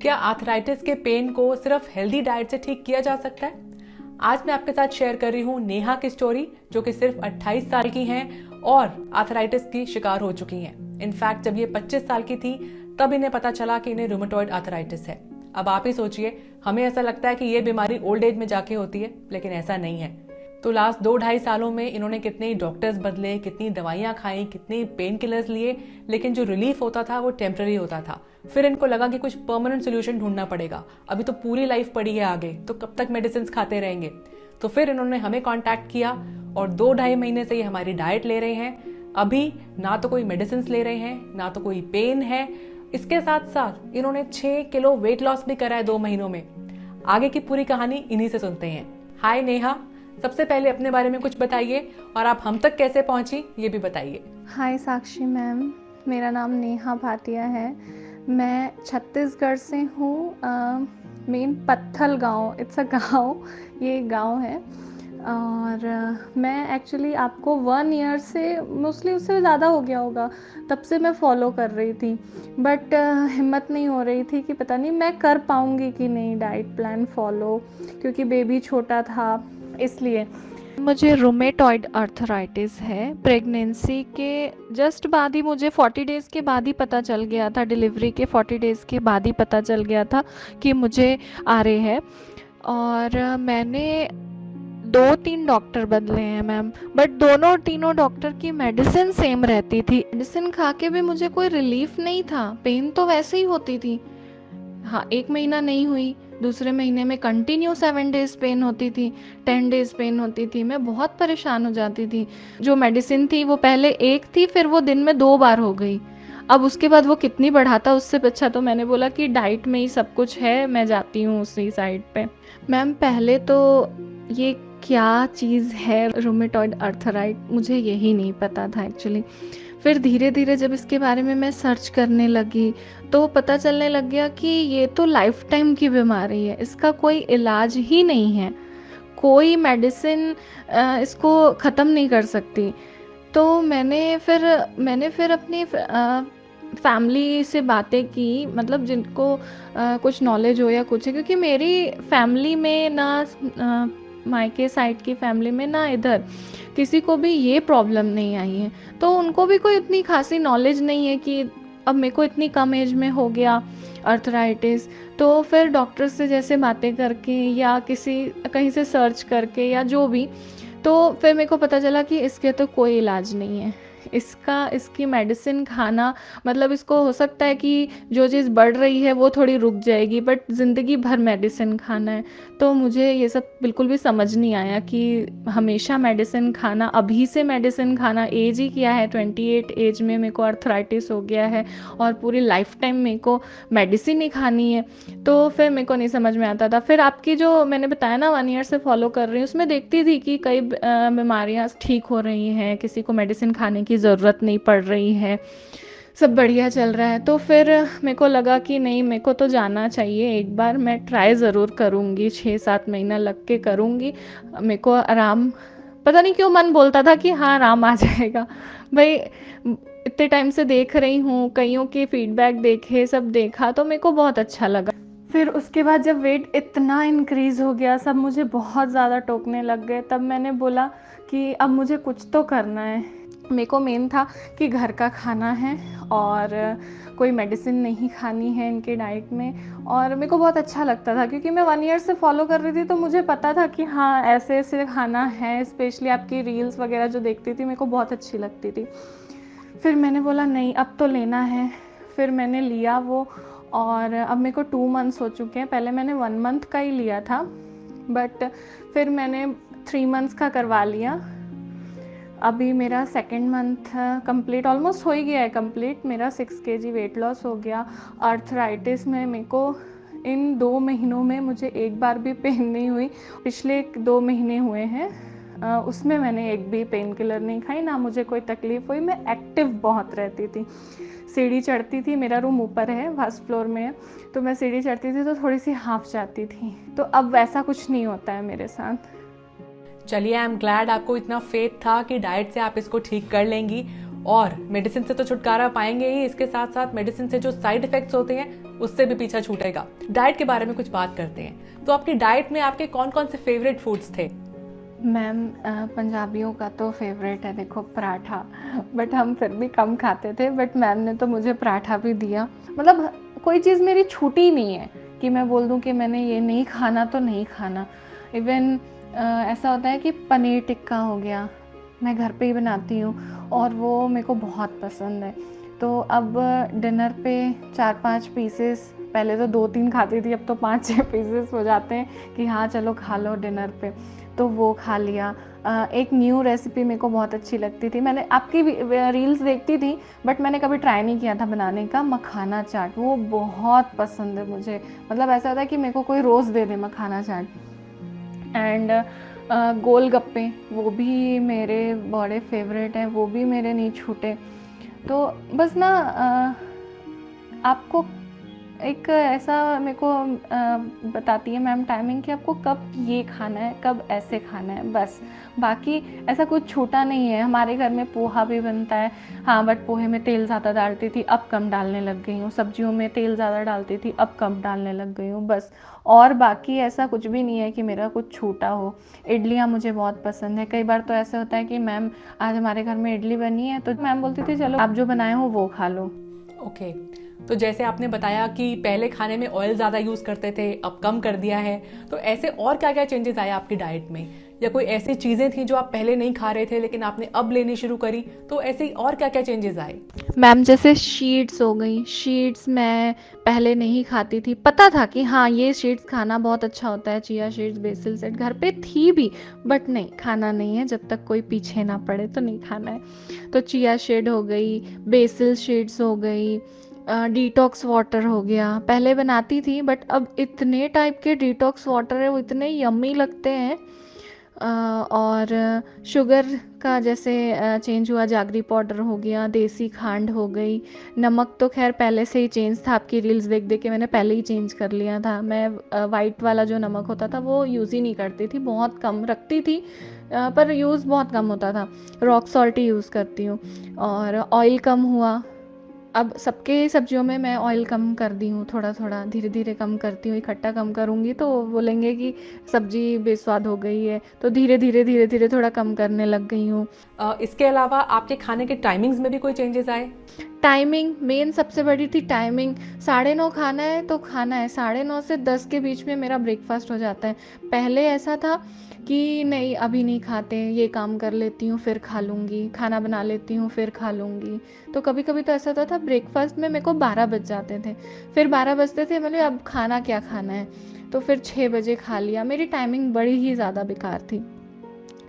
क्या आर्थराइटिस के पेन को सिर्फ हेल्दी डाइट से ठीक किया जा सकता है? आज मैं आपके साथ शेयर कर रही हूँ नेहा की स्टोरी, जो कि सिर्फ 28 साल की हैं और आर्थराइटिस की शिकार हो चुकी हैं। इनफैक्ट जब ये 25 साल की थी तब इन्हें पता चला कि इन्हें रूमेटॉइड आर्थराइटिस है। अब आप ही सोचिए, हमें ऐसा लगता है कि ये बीमारी ओल्ड एज में जाके होती है, लेकिन ऐसा नहीं है। तो लास्ट 2-2.5 सालों में इन्होंने कितने डॉक्टर्स बदले, कितनी दवाइयां खाई, कितने पेन किलर्स लिए, लेकिन जो रिलीफ होता था वो टेम्पररी होता था। फिर इनको लगा कि कुछ परमानेंट सोल्यूशन ढूंढना पड़ेगा। अभी तो पूरी लाइफ पड़ी है आगे, तो कब तक मेडिसिन खाते रहेंगे। तो फिर इन्होंने हमें कांटेक्ट किया और 2-2.5 महीने से ये हमारी डाइट ले रहे हैं। अभी ना तो कोई मेडिसिन ले रहे हैं, ना तो कोई पेन है। इसके साथ साथ इन्होंने 6 किलो वेट लॉस भी करा है 2 महीनों में। आगे की पूरी कहानी इन्हीं से सुनते हैं। हाय नेहा, सबसे पहले अपने बारे में कुछ बताइए और आप हम तक कैसे पहुंची ये भी बताइए। हाय साक्षी मैम, मेरा नाम नेहा भाटिया है। मैं छत्तीसगढ़ से हूँ। मेन पत्थल गांव, इट्स अ गांव, ये गांव है। और मैं एक्चुअली आपको 1 ईयर से, मोस्टली उससे ज़्यादा हो गया होगा, तब से मैं फॉलो कर रही थी। बट हिम्मत नहीं हो रही थी कि पता नहीं मैं कर पाऊँगी कि नहीं डाइट प्लान फॉलो, क्योंकि बेबी छोटा था इसलिए। मुझे रूमेटॉइड आर्थराइटिस है। प्रेगनेंसी के जस्ट बाद ही, मुझे 40 डेज़ के बाद ही पता चल गया था, डिलीवरी के 40 डेज़ के बाद ही पता चल गया था कि मुझे आ रहे है। और मैंने 2-3 डॉक्टर बदले हैं मैम, बट दोनों तीनों डॉक्टर की मेडिसिन सेम रहती थी। मेडिसिन खा के भी मुझे कोई रिलीफ नहीं था, पेन तो वैसे ही होती थी। हाँ, 1 महीना नहीं हुई, दूसरे महीने में कंटिन्यू 7 डेज़ पेन होती थी, 10 डेज़ पेन होती थी। मैं बहुत परेशान हो जाती थी। जो मेडिसिन थी वो पहले 1 थी, फिर वो दिन में 2 बार हो गई। अब उसके बाद वो कितनी बढ़ाता, उससे अच्छा तो मैंने बोला कि डाइट में ही सब कुछ है, मैं जाती हूँ उसी साइड पे। मैम पहले तो ये क्या चीज़ है रूमेटॉइड आर्थराइट, मुझे यही नहीं पता था एक्चुअली। फिर धीरे धीरे जब इसके बारे में मैं सर्च करने लगी तो पता चलने लग गया कि ये तो लाइफ टाइम की बीमारी है, इसका कोई इलाज ही नहीं है, कोई मेडिसिन इसको ख़त्म नहीं कर सकती। तो मैंने फिर अपनी फैमिली से बातें की, मतलब जिनको कुछ नॉलेज हो या कुछ है, क्योंकि मेरी फैमिली में ना, मायके साइड की फैमिली में ना, इधर किसी को भी ये प्रॉब्लम नहीं आई है। तो उनको भी कोई इतनी खासी नॉलेज नहीं है कि अब मेरे को इतनी कम एज में हो गया आर्थराइटिस। तो फिर डॉक्टर से जैसे बातें करके या किसी कहीं से सर्च करके या जो भी, तो फिर मेरे को पता चला कि इसके तो कोई इलाज नहीं है। इसकी मेडिसिन खाना, मतलब इसको हो सकता है कि जो चीज़ बढ़ रही है वो थोड़ी रुक जाएगी, बट ज़िंदगी भर मेडिसिन खाना है। तो मुझे ये सब बिल्कुल भी समझ नहीं आया कि हमेशा मेडिसिन खाना, अभी से मेडिसिन खाना, एज ही क्या है, 28 एज में मेरे को आर्थराइटिस हो गया है और पूरी लाइफ टाइम मेरे को मेडिसिन ही खानी है। तो फिर मेरे को नहीं समझ में आता था। फिर आपकी जो मैंने बताया ना 1 ईयर से फॉलो कर रही हूँ, उसमें देखती थी कि कई बीमारियाँ ठीक हो रही हैं, किसी को मेडिसिन खाने की ज़रूरत नहीं पड़ रही है, सब बढ़िया चल रहा है। तो फिर मेरे को लगा कि नहीं, मेरे को तो जाना चाहिए, एक बार मैं ट्राई ज़रूर करूँगी, 6-7 महीना लग के करूँगी। मेरे को आराम, पता नहीं क्यों मन बोलता था कि हाँ आराम आ जाएगा। भाई इतने टाइम से देख रही हूँ, कईयों के फीडबैक देखे, सब देखा, तो मेरे को बहुत अच्छा लगा। फिर उसके बाद जब वेट इतना इंक्रीज़ हो गया, सब मुझे बहुत ज़्यादा टोकने लग गए, तब मैंने बोला कि अब मुझे कुछ तो करना है। मेरे को मेन था कि घर का खाना है और कोई मेडिसिन नहीं खानी है इनके डाइट में। और मेरे को बहुत अच्छा लगता था, क्योंकि मैं 1 ईयर से फॉलो कर रही थी, तो मुझे पता था कि हाँ ऐसे ऐसे खाना है। स्पेशली आपकी रील्स वगैरह जो देखती थी, मेरे को बहुत अच्छी लगती थी। फिर मैंने बोला नहीं, अब तो लेना है। फिर मैंने लिया वो, और अब मेरे को 2 मंथ्स हो चुके हैं। पहले मैंने 1 मंथ का ही लिया था, बट फिर मैंने 3 मंथ्स का करवा लिया। अभी मेरा 2nd मंथ कंप्लीट, ऑलमोस्ट हो ही गया है कंप्लीट। मेरा 6 kg वेट लॉस हो गया। आर्थराइटिस में मेरे को इन 2 महीनों में मुझे एक बार भी पेन नहीं हुई। पिछले 2 महीने हुए हैं, उसमें मैंने एक भी पेन किलर नहीं खाई, ना मुझे कोई तकलीफ़ हुई। मैं एक्टिव बहुत रहती थी, सीढ़ी चढ़ती थी, मेरा रूम ऊपर है, फर्स्ट फ्लोर में है, तो मैं सीढ़ी चढ़ती थी तो थोड़ी सी हाफ जाती थी। तो अब वैसा कुछ नहीं होता है मेरे साथ। चलिए, आई एम ग्लैड आपको इतना फेथ था कि डाइट से आप इसको ठीक कर लेंगी, और मेडिसिन से तो छुटकारा पाएंगे ही, इसके साथ साथ मेडिसिन से जो साइड इफेक्ट्स होते हैं उससे भी पीछा छूटेगा। डाइट के बारे में कुछ बात करते हैं। तो आपकी डाइट में आपके कौन कौन से फेवरेट फूड्स थे? मैम पंजाबियों का तो फेवरेट है देखो पराठा, बट हम फिर भी कम खाते थे, बट मैम ने तो मुझे पराठा भी दिया। मतलब कोई चीज़ मेरी छूटी नहीं है कि मैं बोल दूं कि मैंने ये नहीं खाना तो नहीं खाना। इवन ऐसा होता है कि पनीर टिक्का हो गया, मैं घर पे ही बनाती हूँ और वो मेरे को बहुत पसंद है। तो अब डिनर पे 4-5 पीसेस, पहले तो 2-3 खाती थी, अब तो 5-6 पीसेस हो जाते हैं कि हाँ चलो खा लो डिनर पे, तो वो खा लिया। एक न्यू रेसिपी मेरे को बहुत अच्छी लगती थी, मैंने आपकी रील्स देखती थी बट मैंने कभी ट्राई नहीं किया था बनाने का, मखाना चाट, वो बहुत पसंद है मुझे। मतलब ऐसा होता है कि मेरे को कोई रोज़ दे दे मखाना चाट। एंड गोलगप्पे, वो भी मेरे बड़े फेवरेट हैं, वो भी मेरे नहीं छूटे। तो बस ना आपको एक ऐसा मेरे को बताती है मैम टाइमिंग कि आपको कब ये खाना है, कब ऐसे खाना है, बस। बाकी ऐसा कुछ छूटा नहीं है। हमारे घर में पोहा भी बनता है, हाँ, बट पोहे में तेल ज़्यादा डालती थी, अब कम डालने लग गई हूँ। सब्जियों में तेल ज़्यादा डालती थी, अब कम डालने लग गई हूँ, बस। और बाकी ऐसा कुछ भी नहीं है कि मेरा कुछ छूटा हो। इडलियाँ मुझे बहुत पसंद है। कई बार तो ऐसा होता है कि मैम आज हमारे घर में इडली बनी है, तो मैम बोलती थी चलो आप जो बनाए हो वो खा लो। ओके। तो जैसे आपने बताया कि पहले खाने में ऑयल ज़्यादा यूज़ करते थे, अब कम कर दिया है, तो ऐसे और क्या क्या चेंजेस आए आपकी डाइट में? या कोई ऐसी चीज़ें थी जो आप पहले नहीं खा रहे थे लेकिन आपने अब लेनी शुरू करी, तो ऐसे और क्या क्या चेंजेस आए? मैम जैसे शीट्स हो गई, शीट्स मैं पहले नहीं खाती थी, पता था कि हाँ ये शीट्स खाना बहुत अच्छा होता है, चिया शीट्स, बेसिल सीड घर पे थी भी, बट नहीं, खाना नहीं है, जब तक कोई पीछे ना पड़े तो नहीं खाना है। तो चिया सीड हो गई, बेसिल शीट्स हो गई, डिटॉक्स वाटर हो गया। पहले बनाती थी बट अब इतने टाइप के डिटॉक्स वाटर है, वो इतने यम्मी लगते हैं। और शुगर का जैसे चेंज हुआ, जागरी पाउडर हो गया, देसी खांड हो गई। नमक तो खैर पहले से ही चेंज था, आपकी रील्स देख देख के मैंने पहले ही चेंज कर लिया था। मैं वाइट वाला जो नमक होता था वो यूज़ ही नहीं करती थी, बहुत कम रखती थी, पर यूज़ बहुत कम होता था। रॉक सॉल्ट ही यूज़ करती हूँ। और ऑयल कम हुआ, अब सबके सब्जियों में मैं ऑयल कम कर दी हूँ, थोड़ा थोड़ा धीरे धीरे कम करती हूँ। इकट्ठा कम करूँगी तो बोलेंगे कि सब्जी बेस्वाद हो गई है, तो धीरे धीरे थोड़ा कम करने लग गई हूँ। इसके अलावा आपके खाने के टाइमिंग्स में भी कोई चेंजेस आए? टाइमिंग मेन सबसे बड़ी थी, टाइमिंग। 9:30 खाना है तो खाना है, 9:30 से 10 के बीच में मेरा ब्रेकफास्ट हो जाता है। पहले ऐसा था कि नहीं अभी नहीं खाते, ये काम कर लेती हूँ फिर खा लूँगी, खाना बना लेती हूँ फिर खा लूँगी। तो कभी कभी तो ऐसा होता था ब्रेकफास्ट में मेरे को 12 बज जाते थे, फिर 12 बजते थे, मतलब अब खाना क्या खाना है, तो फिर 6 बजे खा लिया। मेरी टाइमिंग बड़ी ही ज़्यादा बेकार थी।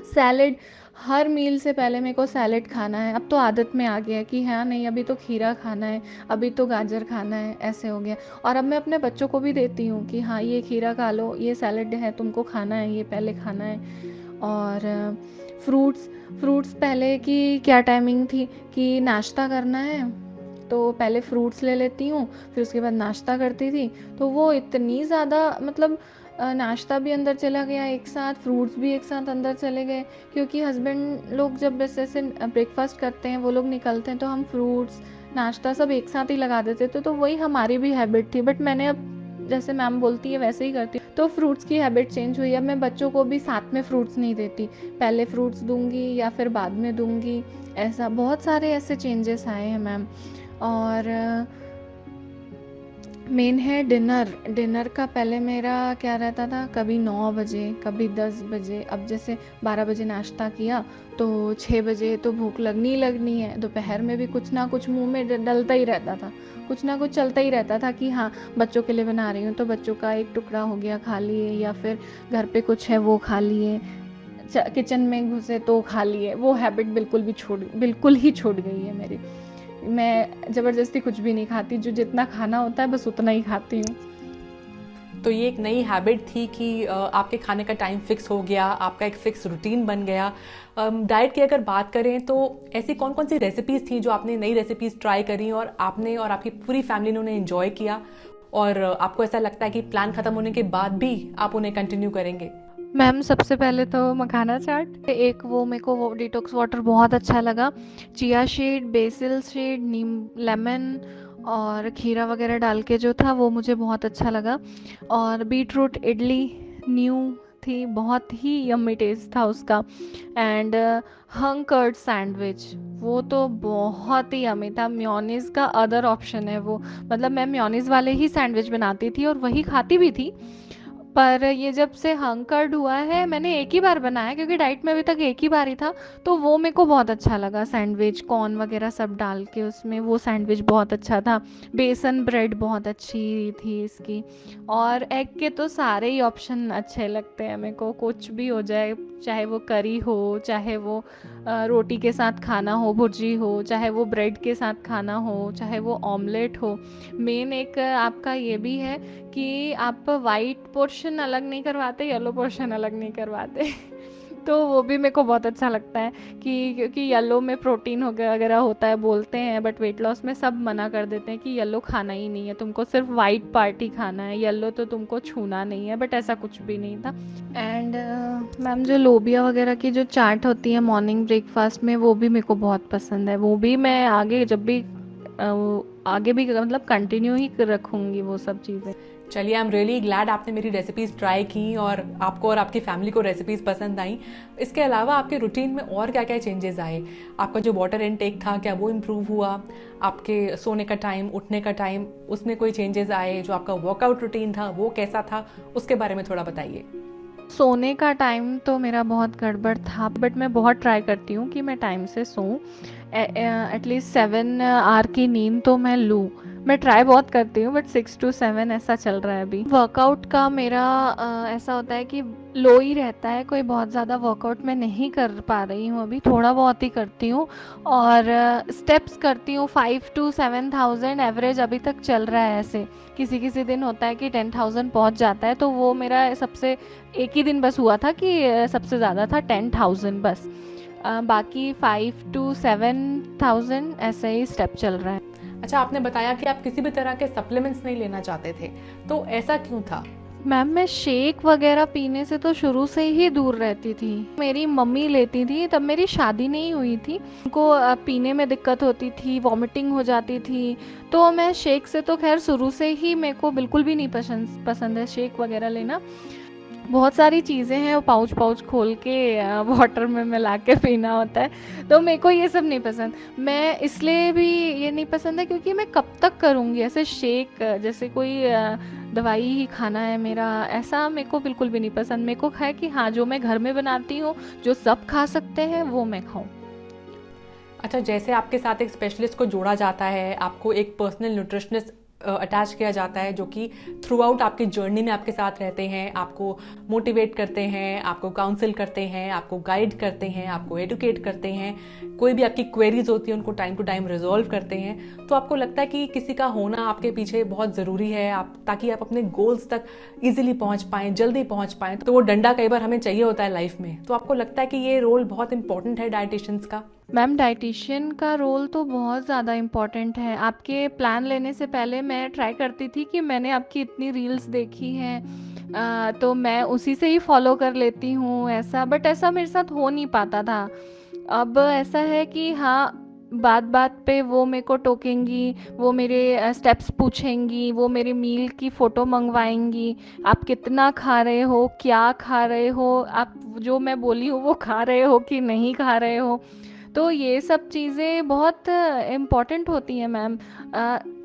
सैलेड, हर मील से पहले मेरे को सैलेड खाना है। अब तो आदत में आ गया है कि हाँ नहीं अभी तो खीरा खाना है, अभी तो गाजर खाना है, ऐसे हो गया। और अब मैं अपने बच्चों को भी देती हूँ कि हाँ ये खीरा खा लो, ये सैलेड है, तुमको खाना है, ये पहले खाना है। और फ्रूट्स, फ्रूट्स पहले की क्या टाइमिंग थी कि नाश्ता करना है तो पहले फ्रूट्स ले लेती हूँ, फिर उसके बाद नाश्ता करती थी। तो वो इतनी ज़्यादा, मतलब नाश्ता भी अंदर चला गया एक साथ, फ्रूट्स भी एक साथ अंदर चले गए, क्योंकि हस्बैंड लोग जब ऐसे ऐसे ब्रेकफास्ट करते हैं, वो लोग निकलते हैं, तो हम फ्रूट्स नाश्ता सब एक साथ ही लगा देते थे। तो वही हमारी भी हैबिट थी, बट मैंने अब जैसे मैम बोलती है वैसे ही करती हूँ। तो फ्रूट्स की हैबिट चेंज हुई। अब मैं बच्चों को भी साथ में फ्रूट्स नहीं देती, पहले फ्रूट्स दूंगी या फिर बाद में दूंगी। ऐसा बहुत सारे ऐसे चेंजेस आए हैं मैम। और मेन है डिनर। डिनर का पहले मेरा क्या रहता था, कभी 9 बजे, कभी 10 बजे। अब जैसे 12 बजे नाश्ता किया तो 6 बजे तो भूख लगनी लगनी है। दोपहर में भी कुछ ना कुछ मुंह में डलता ही रहता था, कुछ ना कुछ चलता ही रहता था कि हाँ बच्चों के लिए बना रही हूँ तो बच्चों का एक टुकड़ा हो गया खा लिए, या फिर घर पे कुछ है वो खा लिए, किचन में घुसे तो खा लिए। वो हैबिट बिल्कुल ही छूट गई है मेरी। मैं ज़बरदस्ती कुछ भी नहीं खाती, जो जितना खाना होता है बस उतना ही खाती हूँ। तो ये एक नई हैबिट थी कि आपके खाने का टाइम फिक्स हो गया, आपका एक फिक्स रूटीन बन गया। डाइट की अगर बात करें तो ऐसी कौन कौन सी रेसिपीज़ थी जो आपने नई रेसिपीज़ ट्राई करी और आपने और आपकी पूरी फैमिली ने उन्हें एंजॉय किया, और आपको ऐसा लगता है कि प्लान खत्म होने के बाद भी आप उन्हें कंटिन्यू करेंगे? मैम सबसे पहले तो मखाना चाट, एक वो मेरे को वो डिटॉक्स वाटर बहुत अच्छा लगा, चिया सीड, बेसिल सीड, नीम, लेमन और खीरा वगैरह डाल के जो था वो मुझे बहुत अच्छा लगा। और बीट रूट इडली न्यू थी, बहुत ही यम्मी टेस्ट था उसका। एंड हंग कर्ड सैंडविच, वो तो बहुत ही यम्मी था। मेयोनीज का अदर ऑप्शन है वो, मतलब मैं मेयोनीज वाले ही सैंडविच बनाती थी और वही खाती भी थी। पर ये जब से हंकर्ड हुआ है, मैंने एक ही बार बनाया क्योंकि डाइट में अभी तक एक ही बार ही था, तो वो मेरे को बहुत अच्छा लगा। सैंडविच कॉर्न वगैरह सब डाल के उसमें, वो सैंडविच बहुत अच्छा था। बेसन ब्रेड बहुत अच्छी थी इसकी। और एग के तो सारे ही ऑप्शन अच्छे लगते हैं मेरे को, कुछ भी हो जाए, चाहे वो करी हो, चाहे वो रोटी के साथ खाना हो, भुर्जी हो, चाहे वो ब्रेड के साथ खाना हो, चाहे वो ऑमलेट हो। मेन एक आपका ये भी है कि आप वाइट पोर्शन अलग नहीं करवाते, येलो पोर्शन अलग नहीं करवाते तो वो भी मेरे को बहुत अच्छा लगता है कि क्योंकि येलो में प्रोटीन वगैरह होता है बोलते हैं, बट वेट लॉस में सब मना कर देते हैं कि येलो खाना ही नहीं है, तुमको सिर्फ वाइट पार्ट ही खाना है, येलो तो तुमको छूना नहीं है। बट ऐसा कुछ भी नहीं था। एंड मैम जो लोबिया वगैरह की जो चाट होती है मॉर्निंग ब्रेकफास्ट में, वो भी मेरे को बहुत पसंद है। वो भी मैं आगे जब भी आगे भी मतलब कंटिन्यू ही रखूँगी वो सब चीज़ें। चलिए, आई एम रियली ग्लैड आपने मेरी रेसिपीज़ ट्राई की और आपको और आपकी फैमिली को रेसिपीज़ पसंद आई। इसके अलावा आपके रूटीन में और क्या क्या चेंजेस आए? आपका जो वाटर इनटेक था, क्या वो इम्प्रूव हुआ? आपके सोने का टाइम, उठने का टाइम, उसमें कोई चेंजेस आए? जो आपका वर्कआउट रूटीन था वो कैसा था, उसके बारे में थोड़ा बताइए। सोने का टाइम तो मेरा बहुत गड़बड़ था, बट मैं बहुत ट्राई करती हूँ कि मैं टाइम से सोऊं। एटलीस्ट 7 आवर की नींद तो मैं लूँ। मैं ट्राई बहुत करती हूँ, बट 6 to 7 ऐसा चल रहा है अभी। वर्कआउट का मेरा ऐसा होता है कि लो ही रहता है, कोई बहुत ज़्यादा वर्कआउट मैं नहीं कर पा रही हूँ अभी, थोड़ा बहुत ही करती हूँ। और स्टेप्स करती हूँ 5 to 7 thousand एवरेज अभी तक चल रहा है ऐसे। किसी किसी दिन होता है कि 10,000 पहुँच जाता है, तो वो मेरा सबसे एक ही दिन बस हुआ था कि सबसे ज़्यादा था 10,000 बस। बाकी 5 to 7 thousand ऐसे ही स्टेप चल रहा है। अच्छा, आपने बताया कि आप किसी भी तरह के सप्लीमेंट्स नहीं लेना चाहते थे, तो ऐसा क्यों था? मैम मैं शेक वगैरह पीने से तो शुरू से ही दूर रहती थी। मेरी मम्मी लेती थी, तब मेरी शादी नहीं हुई थी। उनको पीने में दिक्कत होती थी, वॉमिटिंग हो जाती थी। तो मैं शेक से तो खैर शुरू से ही मेरे को बिल्कुल भी नहीं पसंद है शेक वगैरह लेना। बहुत सारी चीज़ें हैं, वो पाउच पाउच खोल के वाटर में मिला के पीना होता है, तो मेरे को ये सब नहीं पसंद। मैं इसलिए भी ये नहीं पसंद है क्योंकि मैं कब तक करूँगी ऐसे शेक, जैसे कोई दवाई ही खाना है मेरा, ऐसा मेरे को बिल्कुल भी नहीं पसंद। मेरे को है कि हाँ, जो मैं घर में बनाती हूँ, जो सब खा सकते हैं, वो मैं खाऊँ। अच्छा, जैसे आपके साथ एक स्पेशलिस्ट को जोड़ा जाता है, आपको एक पर्सनल न्यूट्रिशनिस्ट अटैच किया जाता है जो कि थ्रू आउट आपकी जर्नी में आपके साथ रहते हैं, आपको मोटिवेट करते हैं, आपको काउंसिल करते हैं, आपको गाइड करते हैं, आपको एडुकेट करते हैं, कोई भी आपकी क्वेरीज होती है उनको टाइम टू टाइम रिजॉल्व करते हैं, तो आपको लगता है कि किसी का होना आपके पीछे बहुत ज़रूरी है, आप ताकि आप अपने गोल्स तक ईजिली पहुंच पाएं, जल्दी पहुंच पाएं। तो वो डंडा कई बार हमें चाहिए होता है लाइफ में, तो आपको लगता है कि ये रोल बहुत इंपॉर्टेंट है डाइटिशियंस का? मैम डाइटिशियन का रोल तो बहुत ज़्यादा इम्पॉर्टेंट है। आपके प्लान लेने से पहले मैं ट्राई करती थी कि मैंने आपकी इतनी रील्स देखी हैं, तो मैं उसी से ही फॉलो कर लेती हूँ ऐसा, बट ऐसा मेरे साथ हो नहीं पाता था। अब ऐसा है कि हाँ, बात बात पे वो मेरे को टोकेंगी, वो मेरे स्टेप्स पूछेंगी, वो मेरे मील की फ़ोटो मंगवाएंगी, आप कितना खा रहे हो, क्या खा रहे हो, आप जो मैं बोली हूँ वो खा रहे हो कि नहीं खा रहे हो। तो ये सब चीज़ें बहुत इम्पॉर्टेंट होती हैं मैम।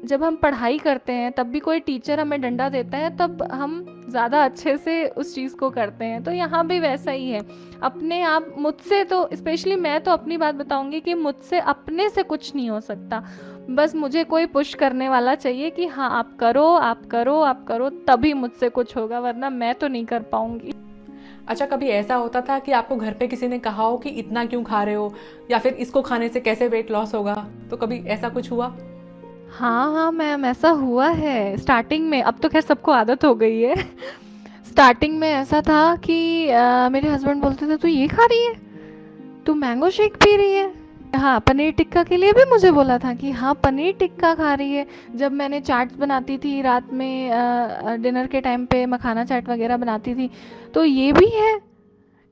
जब हम पढ़ाई करते हैं तब भी कोई टीचर हमें डंडा देता है, तब हम ज़्यादा अच्छे से उस चीज़ को करते हैं, तो यहाँ भी वैसा ही है। अपने आप मुझसे तो स्पेशली मैं तो अपनी बात बताऊँगी कि मुझसे अपने से कुछ नहीं हो सकता। बस मुझे कोई पुश करने वाला चाहिए कि हाँ, आप करो, आप करो, आप करो, तभी मुझसे कुछ होगा, वरना मैं तो नहीं कर पाऊँगी। अच्छा, कभी ऐसा होता था कि आपको घर पे किसी ने कहा हो कि इतना क्यों खा रहे हो, या फिर इसको खाने से कैसे वेट लॉस होगा, तो कभी ऐसा कुछ हुआ? हाँ हाँ मैम, ऐसा हुआ है स्टार्टिंग में, अब तो खैर सबको आदत हो गई है स्टार्टिंग में ऐसा था कि मेरे हस्बैंड बोलते थे, तू ये खा रही है, तू मैंगो शेक पी रही है। हाँ, पनीर टिक्का के लिए भी मुझे बोला था कि हाँ, पनीर टिक्का खा रही है। जब मैंने चाट्स बनाती थी रात में, डिनर के टाइम पे मखाना चाट वगैरह बनाती थी, तो ये भी है,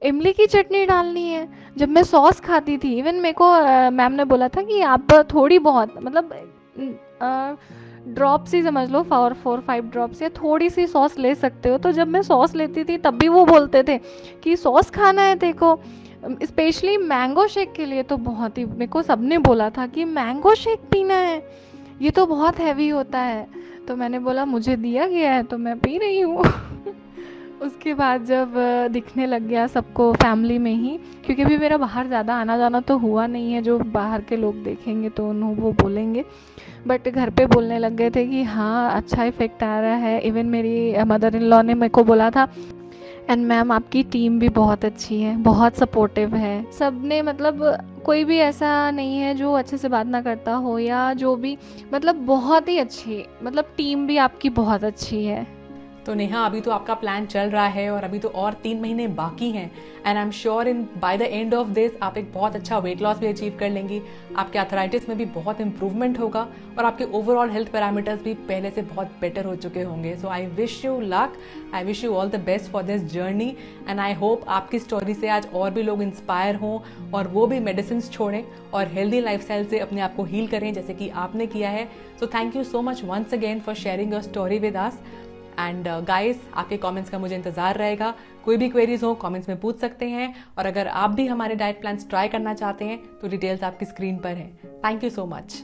इमली की चटनी डालनी है। जब मैं सॉस खाती थी, इवन मेरे को मैम ने बोला था कि आप थोड़ी बहुत, मतलब ड्रॉप्स ही समझ लो, 4-5 ड्रॉप्स, या थोड़ी सी सॉस ले सकते हो। तो जब मैं सॉस लेती थी तब भी वो बोलते थे कि सॉस खाना है देखो। स्पेशली मैंगो शेक के लिए तो बहुत ही, मेरे को सबने बोला था कि मैंगो शेक पीना है, ये तो बहुत हैवी होता है। तो मैंने बोला मुझे दिया गया है तो मैं पी रही हूँ। उसके बाद जब दिखने लग गया सबको फैमिली में ही, क्योंकि अभी मेरा बाहर ज़्यादा आना जाना तो हुआ नहीं है, जो बाहर के लोग देखेंगे तो उन्हों वो बोलेंगे, बट घर पे बोलने लग गए थे कि हाँ अच्छा इफ़ेक्ट आ रहा है। इवन मेरी मदर इन लॉ ने मेरे को बोला था, एंड मैम आपकी टीम भी बहुत अच्छी है, बहुत सपोर्टिव है। सब ने मतलब कोई भी ऐसा नहीं है जो अच्छे से बात ना करता हो, या जो भी, मतलब बहुत ही अच्छी, मतलब टीम भी आपकी बहुत अच्छी है। तो नेहा, अभी तो आपका प्लान चल रहा है और अभी तो और 3 महीने बाकी हैं, and I am sure in by the end of this आप एक बहुत अच्छा वेट लॉस भी अचीव कर लेंगी। आपके आर्थराइटिस में भी बहुत इंप्रूवमेंट होगा और आपके ओवरऑल हेल्थ पैरामीटर्स भी पहले से बहुत बेटर हो चुके होंगे। So I wish you luck, I wish you all the best for this journey, and I hope आपकी स्टोरी से आज और भी लोग इंस्पायर हों और वो भी मेडिसिन छोड़ें और हेल्दी लाइफस्टाइल से अपने आप को हील करें जैसे कि आपने किया है। So thank you so much once again for sharing your story with us. And guys, आपके कमेंट्स का मुझे इंतजार रहेगा। कोई भी क्वेरीज हो कमेंट्स में पूछ सकते हैं, और अगर आप भी हमारे डाइट प्लान्स ट्राई करना चाहते हैं तो डिटेल्स आपकी स्क्रीन पर हैं। Thank you so much.